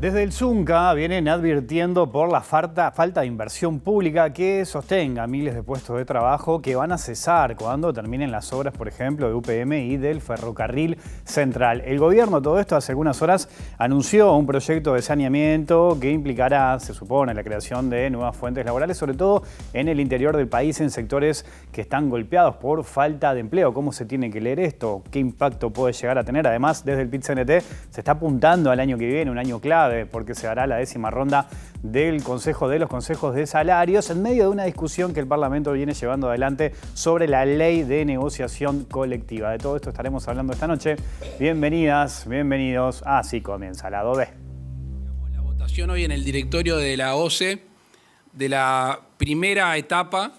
Desde el Zunca vienen advirtiendo por la falta de inversión pública que sostenga miles de puestos de trabajo que van a cesar cuando terminen las obras, por ejemplo, de UPM y del Ferrocarril Central. El gobierno, todo esto hace algunas horas, anunció un proyecto de saneamiento que implicará, se supone, la creación de nuevas fuentes laborales, sobre todo en el interior del país, en sectores que están golpeados por falta de empleo. ¿Cómo se tiene que leer esto? ¿Qué impacto puede llegar a tener? Además, desde el PIT-CNT se está apuntando al año que viene, un año clave, porque se hará la 10ª ronda del Consejo de los Consejos de Salarios en medio de una discusión que el Parlamento viene llevando adelante sobre la ley de negociación colectiva. De todo esto estaremos hablando esta noche. Bienvenidas, bienvenidos. Así comienza Lado B. La votación hoy en el directorio de la OCE de la primera etapa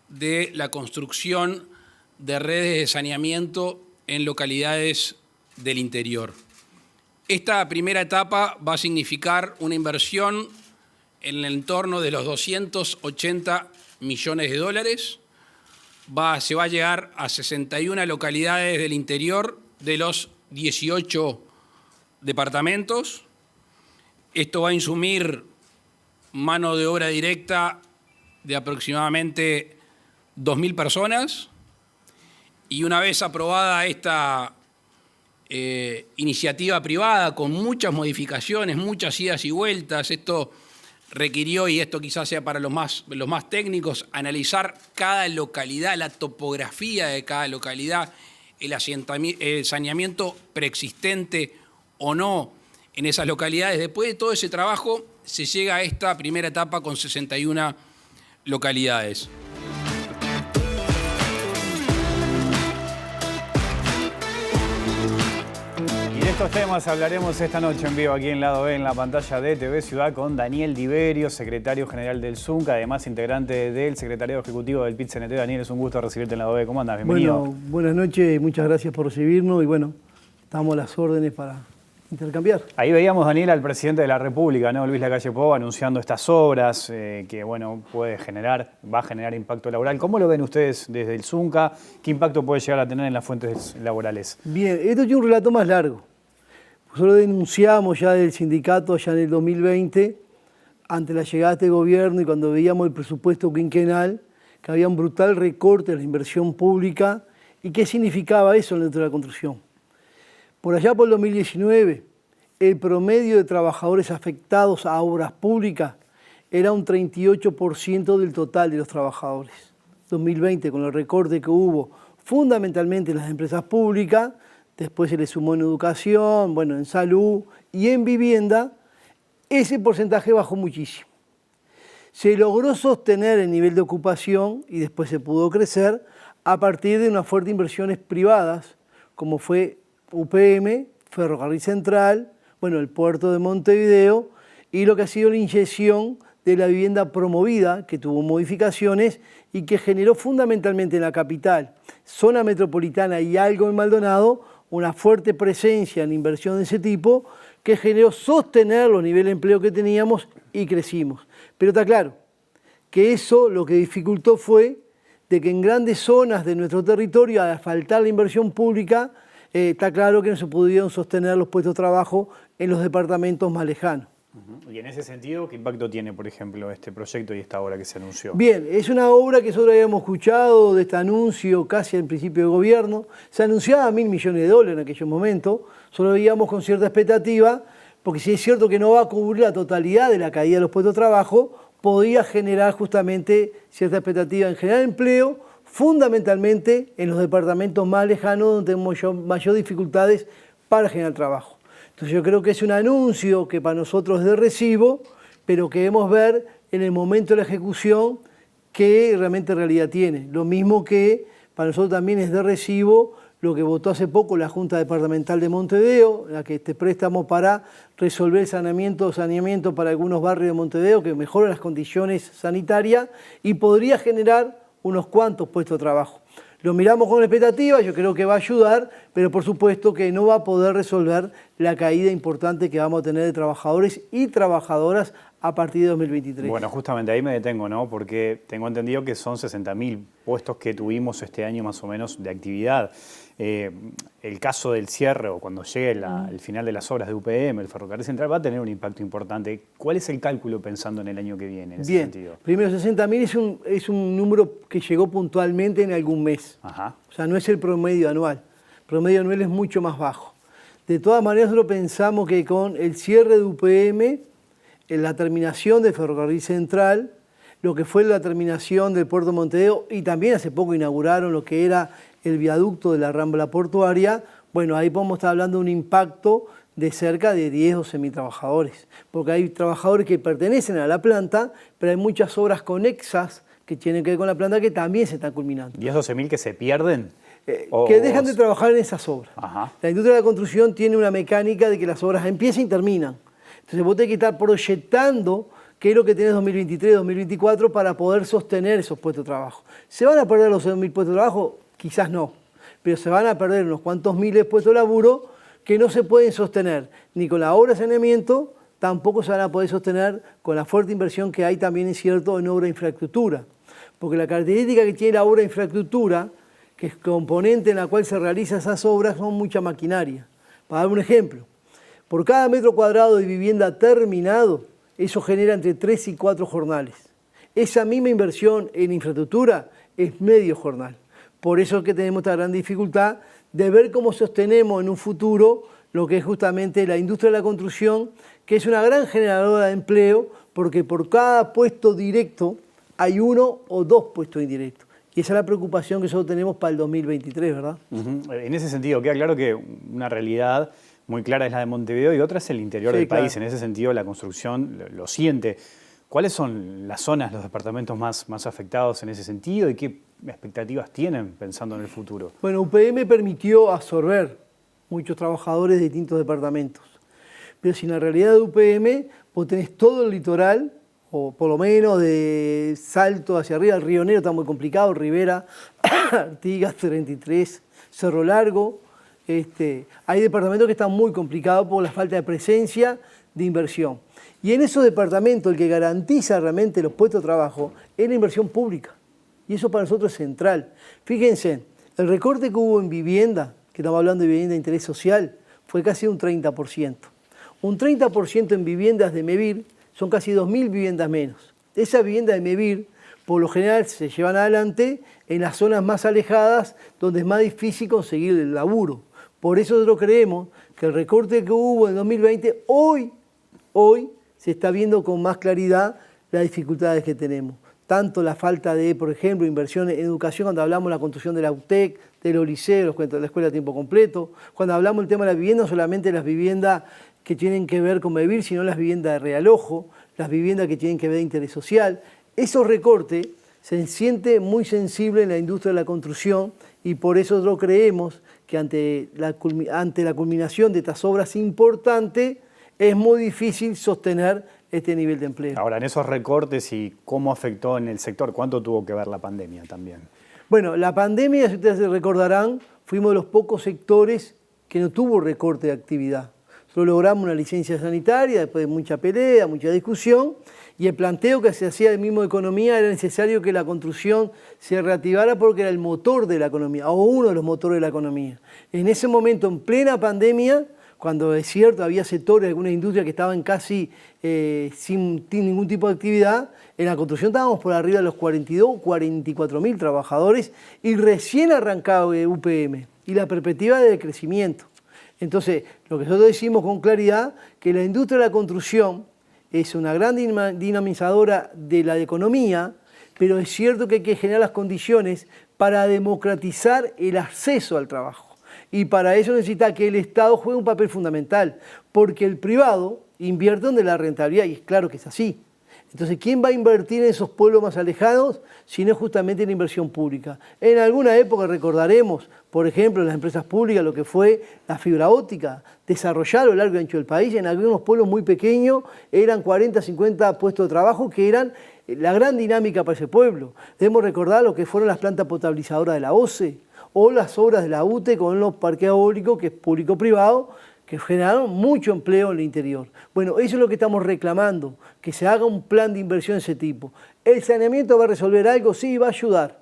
de la construcción de redes de saneamiento en localidades del interior. Esta primera etapa va a significar una inversión en el entorno de los 280 millones de dólares. Se va a llegar a 61 localidades del interior de los 18 departamentos. Esto va a insumir mano de obra directa de aproximadamente 2.000 personas. Y una vez aprobada esta iniciativa privada con muchas modificaciones, muchas idas y vueltas, esto requirió, y esto quizás sea para los más técnicos, analizar cada localidad, la topografía de cada localidad, el saneamiento preexistente o no en esas localidades. Después de todo ese trabajo se llega a esta primera etapa con 61 localidades. De estos temas hablaremos esta noche en vivo aquí en Lado B, en la pantalla de TV Ciudad, con Daniel Diverio, secretario general del Zunca, además integrante del secretariado ejecutivo del PIT-CNT. Daniel, es un gusto recibirte en Lado B. ¿Cómo andas? Bienvenido. Bueno, buenas noches y muchas gracias por recibirnos y bueno, estamos a las órdenes para intercambiar. Ahí veíamos, Daniel, al presidente de la República, ¿no? Luis Lacalle Pou, anunciando estas obras que bueno, va a generar impacto laboral. ¿Cómo lo ven ustedes desde el Zunca? ¿Qué impacto puede llegar a tener en las fuentes laborales? Bien, esto tiene un relato más largo. Nosotros denunciamos ya del sindicato allá en el 2020, ante la llegada de este gobierno y cuando veíamos el presupuesto quinquenal, que había un brutal recorte de la inversión pública y qué significaba eso dentro de la construcción. Por allá por el 2019, el promedio de trabajadores afectados a obras públicas era un 38% del total de los trabajadores. 2020, con el recorte que hubo fundamentalmente en las empresas públicas, después se le sumó en educación, bueno, en salud y en vivienda, ese porcentaje bajó muchísimo. Se logró sostener el nivel de ocupación y después se pudo crecer a partir de unas fuertes inversiones privadas, como fue UPM, Ferrocarril Central, bueno, el puerto de Montevideo y lo que ha sido la inyección de la vivienda promovida, que tuvo modificaciones y que generó fundamentalmente en la capital, zona metropolitana y algo en Maldonado, una fuerte presencia en inversión de ese tipo que generó sostener los niveles de empleo que teníamos y crecimos. Pero está claro que eso lo que dificultó fue de que en grandes zonas de nuestro territorio, al faltar la inversión pública, está claro que no se pudieron sostener los puestos de trabajo en los departamentos más lejanos. Y en ese sentido, ¿qué impacto tiene, por ejemplo, este proyecto y esta obra que se anunció? Bien, es una obra que nosotros habíamos escuchado de este anuncio casi al principio del gobierno. Se anunciaba $1.000 millones en aquellos momentos. Solo veíamos con cierta expectativa, porque si es cierto que no va a cubrir la totalidad de la caída de los puestos de trabajo, podía generar justamente cierta expectativa en generar empleo, fundamentalmente en los departamentos más lejanos donde tenemos mayor dificultades para generar trabajo. Entonces yo creo que es un anuncio que para nosotros es de recibo, pero que debemos ver en el momento de la ejecución qué realmente realidad tiene. Lo mismo que para nosotros también es de recibo lo que votó hace poco la Junta Departamental de Montevideo, la que este préstamo para resolver el saneamiento para algunos barrios de Montevideo que mejoran las condiciones sanitarias y podría generar unos cuantos puestos de trabajo. Lo miramos con expectativa, yo creo que va a ayudar, pero por supuesto que no va a poder resolver la caída importante que vamos a tener de trabajadores y trabajadoras a partir de 2023. Bueno, justamente ahí me detengo, ¿no? Porque tengo entendido que son 60.000 puestos que tuvimos este año más o menos de actividad. El caso del cierre o cuando llegue el final de las obras de UPM, el Ferrocarril Central, va a tener un impacto importante. ¿Cuál es el cálculo pensando en el año que viene en ese sentido? Primero, 60.000 es un número que llegó puntualmente en algún mes. Ajá. O sea, no es el promedio anual. El promedio anual es mucho más bajo. De todas maneras, nosotros pensamos que con el cierre de UPM, en la terminación del Ferrocarril Central, lo que fue la terminación del Puerto Montevideo, y también hace poco inauguraron lo que era el viaducto de la Rambla Portuaria, bueno, ahí podemos estar hablando de un impacto de cerca de 10 o 12.000 trabajadores, porque hay trabajadores que pertenecen a la planta, pero hay muchas obras conexas que tienen que ver con la planta que también se están culminando. ¿10 o 12.000 que se pierden? Que dejan de trabajar en esas obras. Ajá. La industria de la construcción tiene una mecánica de que las obras empiezan y terminan. Entonces vos tenés que estar proyectando qué es lo que tenés 2023, 2024 para poder sostener esos puestos de trabajo. ¿Se van a perder los 6.000 puestos de trabajo? Quizás no, pero se van a perder unos cuantos miles de puestos de laburo que no se pueden sostener ni con la obra de saneamiento, tampoco se van a poder sostener con la fuerte inversión que hay también, es cierto, en obra de infraestructura. Porque la característica que tiene la obra de infraestructura, que es componente en la cual se realizan esas obras, son mucha maquinaria. Para dar un ejemplo, por cada metro cuadrado de vivienda terminado, eso genera entre 3 y 4 jornales. Esa misma inversión en infraestructura es medio jornal. Por eso es que tenemos esta gran dificultad de ver cómo sostenemos en un futuro lo que es justamente la industria de la construcción, que es una gran generadora de empleo, porque por cada puesto directo hay 1 o 2 puestos indirectos. Y esa es la preocupación que nosotros tenemos para el 2023, ¿verdad? En ese sentido, queda claro que una realidad muy clara es la de Montevideo y otra es el interior del país. En ese sentido, la construcción lo siente. ¿Cuáles son las zonas, los departamentos más afectados en ese sentido y qué expectativas tienen pensando en el futuro? Bueno, UPM permitió absorber muchos trabajadores de distintos departamentos. Pero si en la realidad de UPM vos tenés todo el litoral, o por lo menos de Salto hacia arriba, el Río Negro está muy complicado, Rivera, Artigas, 33, Cerro Largo. Hay departamentos que están muy complicados por la falta de presencia de inversión. Y en esos departamentos el que garantiza realmente los puestos de trabajo es la inversión pública. Y eso para nosotros es central. Fíjense, el recorte que hubo en vivienda, que estamos hablando de vivienda de interés social, fue casi un 30%. Un 30% en viviendas de MEVIR son casi 2.000 viviendas menos. Esas viviendas de MEVIR, por lo general, se llevan adelante en las zonas más alejadas, donde es más difícil conseguir el laburo. Por eso nosotros creemos que el recorte que hubo en 2020, hoy se está viendo con más claridad las dificultades que tenemos. Tanto la falta de, por ejemplo, inversión en educación, cuando hablamos de la construcción de la UTEC, de los liceos, de la escuela a tiempo completo, cuando hablamos del tema de la vivienda, no solamente las viviendas que tienen que ver con MEVIR, sino las viviendas de realojo, las viviendas que tienen que ver de interés social. Esos recortes se siente muy sensible en la industria de la construcción y por eso nosotros creemos que ante la culminación de estas obras importantes es muy difícil sostener este nivel de empleo. Ahora, en esos recortes y cómo afectó en el sector, ¿cuánto tuvo que ver la pandemia también? Bueno, la pandemia, si ustedes se recordarán, fuimos de los pocos sectores que no tuvo recorte de actividad. Nosotros logramos una licencia sanitaria después de mucha pelea, mucha discusión, y el planteo que se hacía del mismo de economía era necesario que la construcción se reactivara porque era el motor de la economía, o uno de los motores de la economía. En ese momento, en plena pandemia, cuando es cierto había sectores de algunas industrias que estaban casi sin ningún tipo de actividad, en la construcción estábamos por arriba de los 44.000 trabajadores y recién arrancado UPM y la perspectiva de crecimiento. Entonces, lo que nosotros decimos con claridad, que la industria de la construcción es una gran dinamizadora de la economía, pero es cierto que hay que generar las condiciones para democratizar el acceso al trabajo. Y para eso necesita que el Estado juegue un papel fundamental, porque el privado invierte donde la rentabilidad, y es claro que es así. Entonces, ¿quién va a invertir en esos pueblos más alejados si no es justamente la inversión pública? En alguna época recordaremos, por ejemplo, en las empresas públicas, lo que fue la fibra óptica, desarrollar a lo largo y ancho del país. En algunos pueblos muy pequeños eran 40, 50 puestos de trabajo que eran la gran dinámica para ese pueblo. Debemos recordar lo que fueron las plantas potabilizadoras de la OCE o las obras de la UTE con los parques eólicos, que es público-privado, que generaron mucho empleo en el interior. Bueno, eso es lo que estamos reclamando, que se haga un plan de inversión de ese tipo. ¿El saneamiento va a resolver algo? Sí, va a ayudar,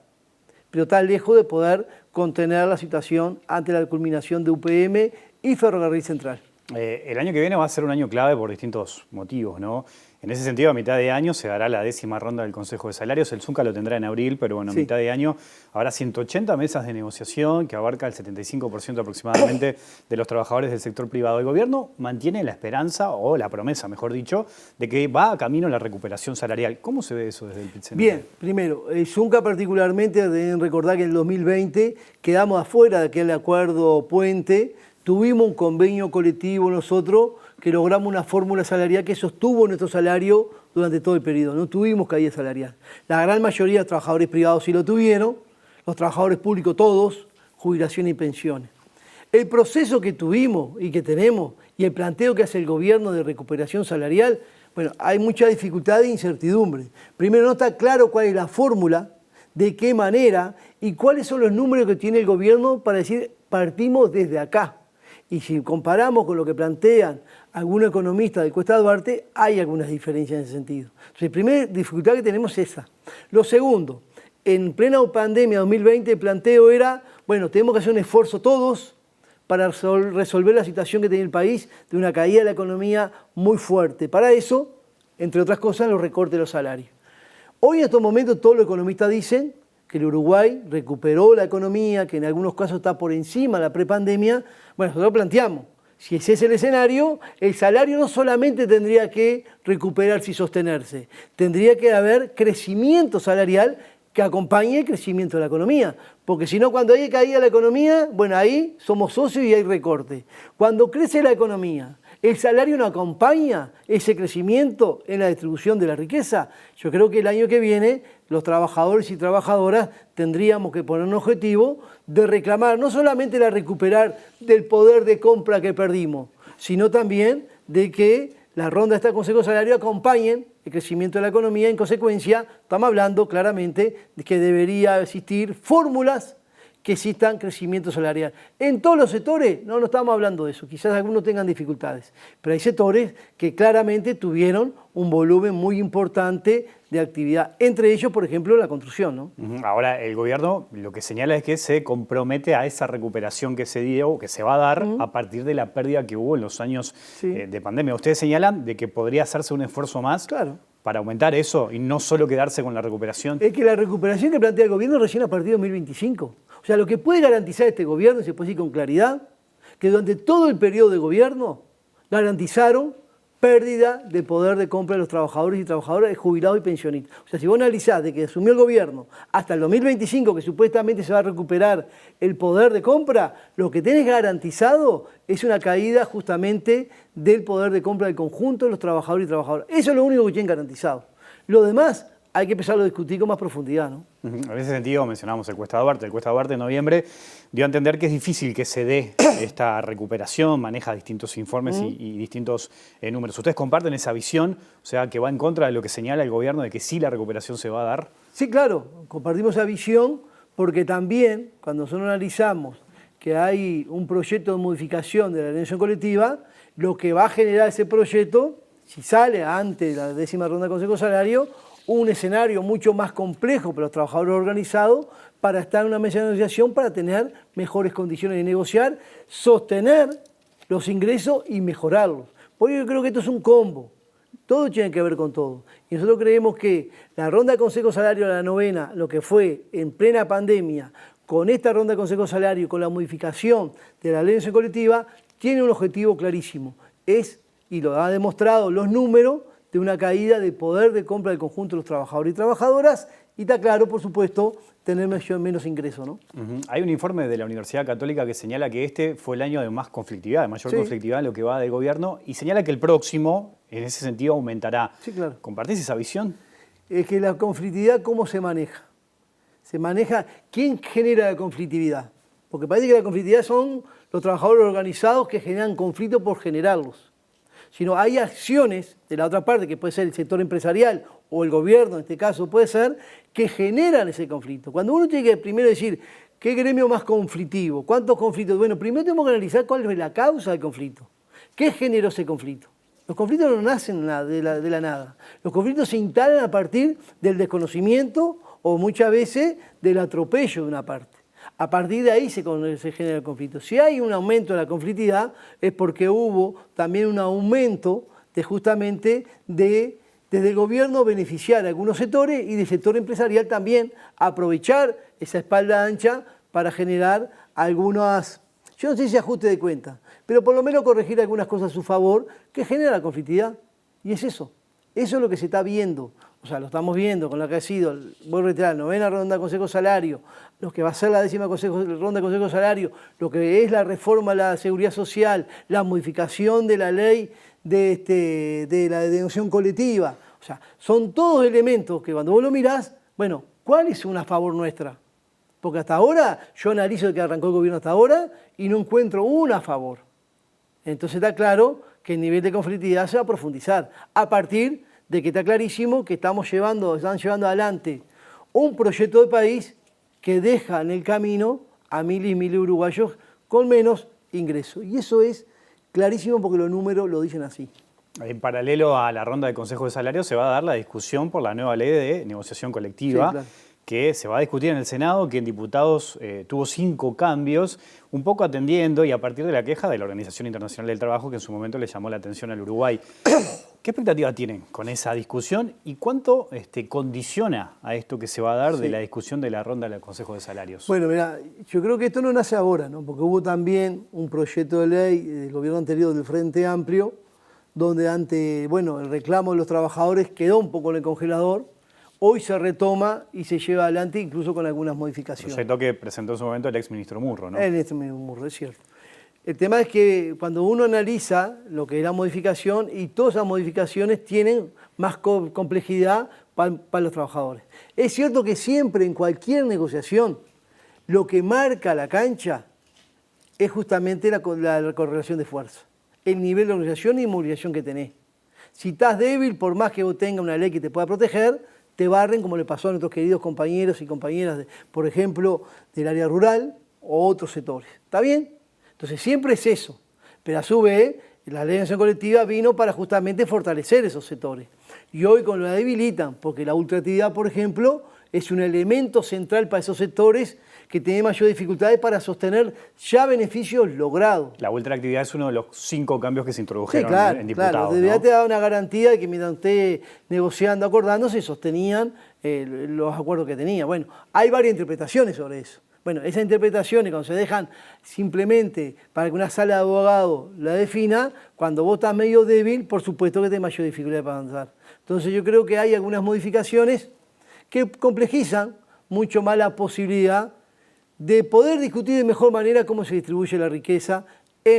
pero está lejos de poder contener la situación ante la culminación de UPM y Ferrocarril Central. El año que viene va a ser un año clave por distintos motivos, ¿no? En ese sentido, a mitad de año se dará la 10ª ronda del Consejo de Salarios. El Zunca lo tendrá en abril, pero bueno, a mitad de año habrá 180 mesas de negociación que abarca el 75% aproximadamente de los trabajadores del sector privado. El gobierno mantiene la esperanza, o la promesa, mejor dicho, de que va a camino a la recuperación salarial. ¿Cómo se ve eso desde el PIT-CNT? Bien, primero, el Zunca particularmente, deben recordar que en el 2020 quedamos afuera de aquel acuerdo puente. Tuvimos un convenio colectivo nosotros que logramos una fórmula salarial que sostuvo nuestro salario durante todo el periodo. No tuvimos caída salarial. La gran mayoría de los trabajadores privados sí lo tuvieron, los trabajadores públicos todos, jubilación y pensiones. El proceso que tuvimos y que tenemos y el planteo que hace el gobierno de recuperación salarial, bueno, hay mucha dificultad e incertidumbre. Primero, no está claro cuál es la fórmula, de qué manera y cuáles son los números que tiene el gobierno para decir partimos desde acá. Y si comparamos con lo que plantean algunos economistas de Cuesta Duarte, hay algunas diferencias en ese sentido. Entonces, la primera dificultad que tenemos es esa. Lo segundo, en plena pandemia 2020 el planteo era, bueno, tenemos que hacer un esfuerzo todos para resolver la situación que tenía el país de una caída de la economía muy fuerte. Para eso, entre otras cosas, los recortes de los salarios. Hoy en estos momentos todos los economistas dicen que el Uruguay recuperó la economía, que en algunos casos está por encima de la prepandemia. Bueno, nosotros planteamos, si ese es el escenario, el salario no solamente tendría que recuperarse y sostenerse, tendría que haber crecimiento salarial que acompañe el crecimiento de la economía. Porque si no, cuando hay caída de la economía, bueno, ahí somos socios y hay recorte. Cuando crece la economía, el salario no acompaña ese crecimiento en la distribución de la riqueza. Yo creo que el año que viene los trabajadores y trabajadoras tendríamos que poner un objetivo de reclamar no solamente la recuperar del poder de compra que perdimos, sino también de que la ronda de este Consejo Salario acompañen el crecimiento de la economía. En consecuencia, estamos hablando claramente de que debería existir fórmulas que existan crecimiento salarial. En todos los sectores no estamos hablando de eso, quizás algunos tengan dificultades, pero hay sectores que claramente tuvieron un volumen muy importante de actividad, entre ellos, por ejemplo, la construcción, ¿no? Ahora, el gobierno lo que señala es que se compromete a esa recuperación que se dio, que se va a dar a partir de la pérdida que hubo en los años de pandemia. Ustedes señalan de que podría hacerse un esfuerzo más para aumentar eso y no solo quedarse con la recuperación. Es que la recuperación que plantea el gobierno es recién a partir de 2025. O sea, lo que puede garantizar este gobierno, y se puede decir con claridad, que durante todo el periodo de gobierno garantizaron pérdida de poder de compra de los trabajadores y trabajadoras, jubilados y pensionistas. O sea, si vos analizás de que asumió el gobierno hasta el 2025, que supuestamente se va a recuperar el poder de compra, lo que tenés garantizado es una caída justamente del poder de compra del conjunto de los trabajadores y trabajadoras. Eso es lo único que tienen garantizado. Lo demás hay que empezarlo a discutir con más profundidad, ¿no? En ese sentido mencionamos el Cuesta Duarte. El Cuesta Duarte en noviembre dio a entender que es difícil que se dé esta recuperación, maneja distintos informes y distintos números. ¿Ustedes comparten esa visión? O sea, que va en contra de lo que señala el gobierno de que sí la recuperación se va a dar. Sí, claro, compartimos esa visión porque también cuando nosotros analizamos que hay un proyecto de modificación de la organización colectiva, lo que va a generar ese proyecto, si sale antes de la 10ª ronda del Consejo Salario, un escenario mucho más complejo para los trabajadores organizados para estar en una mesa de negociación, para tener mejores condiciones de negociar, sostener los ingresos y mejorarlos. Por ello yo creo que esto es un combo, todo tiene que ver con todo. Y nosotros creemos que la ronda de Consejo Salario de la 9ª, lo que fue en plena pandemia, con esta ronda de Consejo Salario, con la modificación de la ley de negociación colectiva, tiene un objetivo clarísimo, y lo ha demostrado los números, de una caída de poder de compra del conjunto de los trabajadores y trabajadoras, y está claro, por supuesto, tener menos ingresos, ¿no? Hay un informe de la Universidad Católica que señala que este fue el año de más conflictividad, de mayor conflictividad en lo que va del gobierno, y señala que el próximo, en ese sentido, aumentará. Sí, claro. ¿Compartís esa visión? Es que la conflictividad, ¿cómo se maneja? Se maneja, ¿quién genera la conflictividad? Porque parece que la conflictividad son los trabajadores organizados que generan conflictos por generarlos. Sino hay acciones de la otra parte, que puede ser el sector empresarial o el gobierno, en este caso puede ser, que generan ese conflicto. Cuando uno tiene que primero decir, ¿qué gremio más conflictivo? ¿Cuántos conflictos? Bueno, primero tenemos que analizar cuál es la causa del conflicto. ¿Qué generó ese conflicto? Los conflictos no nacen de la nada. Los conflictos se instalan a partir del desconocimiento o muchas veces del atropello de una parte. A partir de ahí se genera el conflicto. Si hay un aumento de la conflictividad es porque hubo también un aumento de justamente desde el gobierno beneficiar a algunos sectores y del sector empresarial también aprovechar esa espalda ancha para generar algunas, yo no sé si ajuste de cuenta, pero por lo menos corregir algunas cosas a su favor que genera la conflictividad. Y es eso. Eso es lo que se está viendo. O sea, lo estamos viendo con lo que ha sido, voy a reiterar, la 9ª ronda de Consejo de Salario, lo que va a ser la 10ª ronda de Consejo de Salario, lo que es la reforma a la seguridad social, la modificación de la ley de la denunciación colectiva. O sea, son todos elementos que cuando vos lo mirás, bueno, ¿cuál es una a favor nuestra? Porque hasta ahora, yo analizo de que arrancó el gobierno hasta ahora y no encuentro una a favor. Entonces está claro que el nivel de conflictividad se va a profundizar a partir de que está clarísimo que están llevando adelante un proyecto de país que deja en el camino a miles y miles de uruguayos con menos ingresos. Y eso es clarísimo porque los números lo dicen así. En paralelo a la ronda de Consejo de Salario se va a dar la discusión por la nueva ley de negociación colectiva, sí, claro, que se va a discutir en el Senado, que en diputados tuvo 5 cambios, un poco atendiendo y a partir de la queja de la Organización Internacional del Trabajo, que en su momento le llamó la atención al Uruguay. ¿Qué expectativa tienen con esa discusión y cuánto condiciona a esto que se va a dar de la discusión de la ronda del Consejo de Salarios? Bueno, mira, yo creo que esto no nace ahora, ¿no? Porque hubo también un proyecto de ley del gobierno anterior del Frente Amplio, donde ante el reclamo de los trabajadores quedó un poco en el congelador. Hoy se retoma y se lleva adelante incluso con algunas modificaciones. Proyecto que presentó en su momento el exministro Murro, ¿no? El exministro Murro, es cierto. El tema es que cuando uno analiza lo que es la modificación, y todas esas modificaciones tienen más complejidad para los trabajadores. Es cierto que siempre en cualquier negociación lo que marca la cancha es justamente la correlación de fuerza, el nivel de organización y movilización que tenés. Si estás débil, por más que vos tengas una ley que te pueda proteger, te barren como le pasó a nuestros queridos compañeros y compañeras, por ejemplo, del área rural o otros sectores. ¿Está bien? Entonces siempre es eso. Pero a su vez, la ley de negociación colectiva vino para justamente fortalecer esos sectores. Y hoy con lo debilitan, porque la ultraactividad, por ejemplo, es un elemento central para esos sectores que tienen mayor dificultades para sostener ya beneficios logrados. La ultraactividad es uno de los 5 cambios que se introdujeron, sí, claro, en diputados. Claro, debería te dar una garantía de que mientras esté negociando, acordándose, sostenían los acuerdos que tenía. Bueno, hay varias interpretaciones sobre eso. Bueno, esas interpretaciones cuando se dejan simplemente para que una sala de abogados la defina, cuando vos estás medio débil, por supuesto que tenés mayor dificultad para avanzar. Entonces yo creo que hay algunas modificaciones que complejizan mucho más la posibilidad de poder discutir de mejor manera cómo se distribuye la riqueza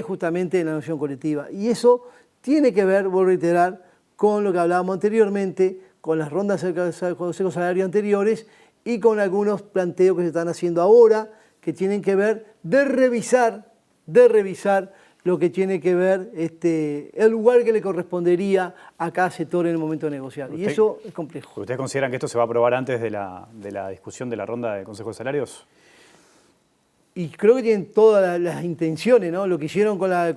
justamente en la negociación colectiva. Y eso tiene que ver, voy a reiterar, con lo que hablábamos anteriormente, con las rondas de Consejo Salario anteriores y con algunos planteos que se están haciendo ahora que tienen que ver de revisar lo que tiene que ver el lugar que le correspondería a cada sector en el momento de negociar. Y eso es complejo. ¿Ustedes consideran que esto se va a aprobar antes de la discusión de la ronda de Consejo de Salarios? Y creo que tienen todas las intenciones, ¿no? Lo que hicieron con la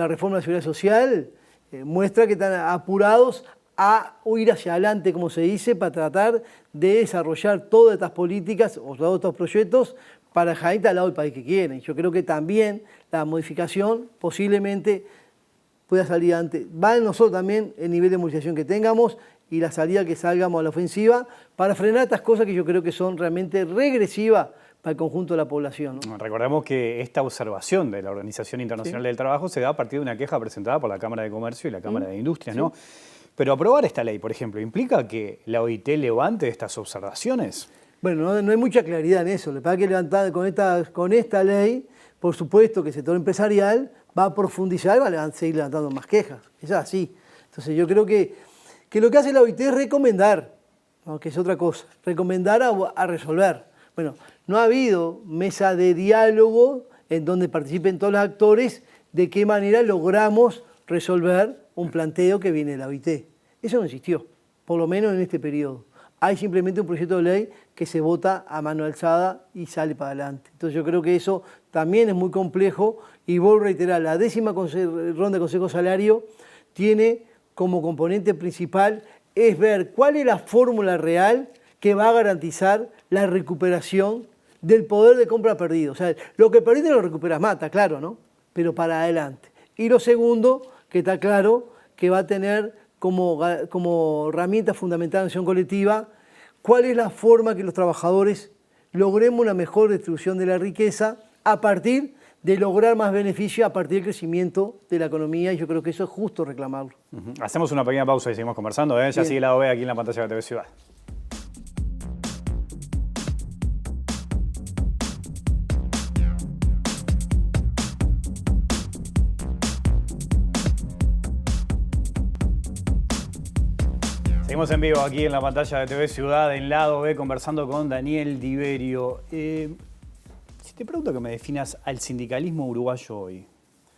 reforma de la Seguridad Social muestra que están apurados a ir hacia adelante, como se dice, para tratar de desarrollar todas estas políticas o todos estos proyectos para dejar al lado del país que quieren. Yo creo que también la modificación posiblemente pueda salir antes. Va en nosotros también el nivel de movilización que tengamos y la salida que salgamos a la ofensiva para frenar estas cosas que yo creo que son realmente regresivas para el conjunto de la población, ¿no? Recordemos que esta observación de la Organización Internacional del Trabajo se da a partir de una queja presentada por la Cámara de Comercio y la Cámara de Industria, ¿no? Pero aprobar esta ley, por ejemplo, ¿implica que la OIT levante estas observaciones? Bueno, no hay mucha claridad en eso. Lo que pasa es que levantar con esta ley, por supuesto que el sector empresarial va a profundizar y va a seguir levantando más quejas. Es así. Entonces yo creo que lo que hace la OIT es recomendar, ¿no? Que es otra cosa, recomendar a resolver. Bueno, no ha habido mesa de diálogo en donde participen todos los actores de qué manera logramos resolver un planteo que viene de la OIT. Eso no existió, por lo menos en este periodo. Hay simplemente un proyecto de ley que se vota a mano alzada y sale para adelante. Entonces yo creo que eso también es muy complejo y vuelvo a reiterar, la 10ª ronda de Consejo Salario tiene como componente principal es ver cuál es la fórmula real que va a garantizar la recuperación del poder de compra perdido. O sea, lo que perdiste lo recuperas más, está claro, ¿no? Pero para adelante. Y lo segundo, que está claro, que va a tener como herramienta fundamental de acción colectiva, cuál es la forma que los trabajadores logremos una mejor distribución de la riqueza a partir de lograr más beneficio a partir del crecimiento de la economía, y yo creo que eso es justo reclamarlo. Hacemos una pequeña pausa y seguimos conversando. Ya Bien. sigue Lado B aquí en la pantalla de TV Ciudad. Seguimos en vivo aquí en la pantalla de TV Ciudad, en Lado B, conversando con Daniel Diverio. Si te pregunto que me definas al sindicalismo uruguayo hoy,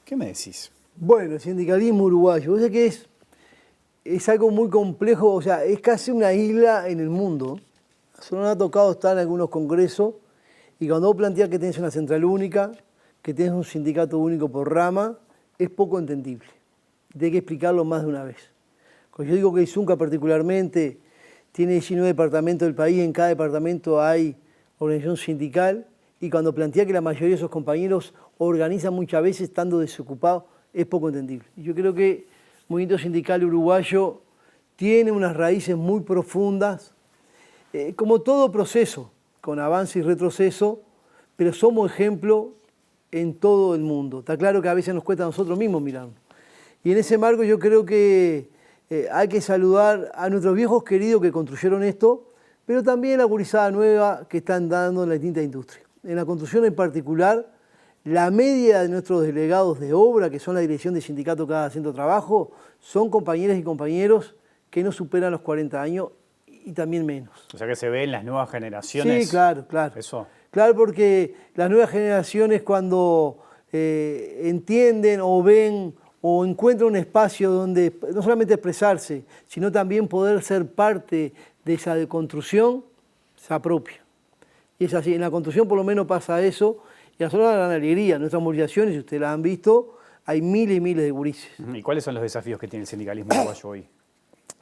¿qué me decís? Bueno, el sindicalismo uruguayo, yo sé que es algo muy complejo, o sea, es casi una isla en el mundo. Solo nos ha tocado estar en algunos congresos y cuando vos planteás que tenés una central única, que tenés un sindicato único por rama, es poco entendible. Hay que explicarlo más de una vez. Cuando yo digo que Izunca particularmente tiene 19 departamentos del país, en cada departamento hay organización sindical, y cuando plantea que la mayoría de esos compañeros organizan muchas veces estando desocupados, es poco entendible. Yo creo que el movimiento sindical uruguayo tiene unas raíces muy profundas, como todo proceso, con avance y retroceso, pero somos ejemplo en todo el mundo. Está claro que a veces nos cuesta a nosotros mismos mirarnos. Y en ese marco yo creo que hay que saludar a nuestros viejos queridos que construyeron esto, pero también a la gurizada nueva que están dando en la distinta industria. En la construcción en particular, la media de nuestros delegados de obra, que son la dirección de sindicato de cada centro de trabajo, son compañeras y compañeros que no superan los 40 años y también menos. O sea que se ve en las nuevas generaciones. Sí, claro. Eso. Claro, porque las nuevas generaciones cuando entienden o ven o encuentran un espacio donde no solamente expresarse, sino también poder ser parte de esa deconstrucción, se apropia. Y es así, en la construcción por lo menos pasa eso, y a nosotros nos dan alegría. Nuestras movilizaciones, si ustedes las han visto, hay miles y miles de gurises. ¿Y cuáles son los desafíos que tiene el sindicalismo uruguayo hoy?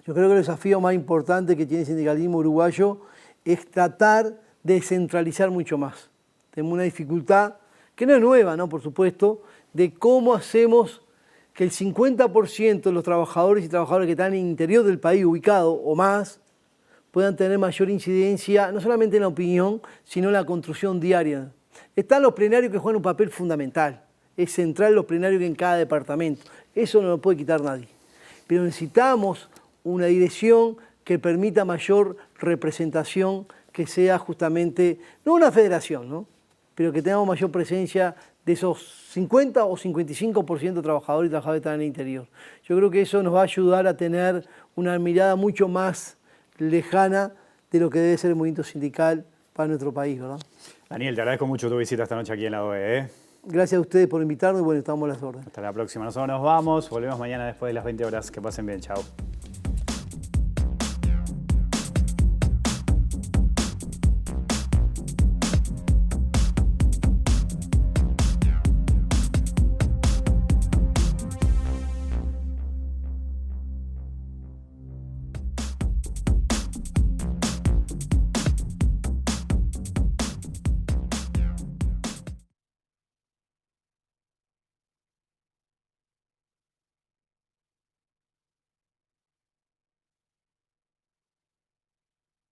Yo creo que el desafío más importante que tiene el sindicalismo uruguayo es tratar de centralizar mucho más. Tenemos una dificultad, que no es nueva, ¿no? Por supuesto, de cómo hacemos que el 50% de los trabajadores y trabajadoras que están en el interior del país ubicados o más puedan tener mayor incidencia, no solamente en la opinión, sino en la construcción diaria. Están los plenarios que juegan un papel fundamental. Es central los plenarios que en cada departamento. Eso no lo puede quitar nadie. Pero necesitamos una dirección que permita mayor representación, que sea justamente, no una federación, ¿no? Pero que tengamos mayor presencia de esos 50 o 55% de trabajadores y trabajadoras que están en el interior. Yo creo que eso nos va a ayudar a tener una mirada mucho más lejana de lo que debe ser el movimiento sindical para nuestro país, ¿verdad? Daniel, te agradezco mucho tu visita esta noche aquí en la OE. Gracias a ustedes por invitarnos y bueno, estamos a las órdenes. Hasta la próxima. Nosotros nos vamos, volvemos mañana después de las 20 horas. Que pasen bien, chao.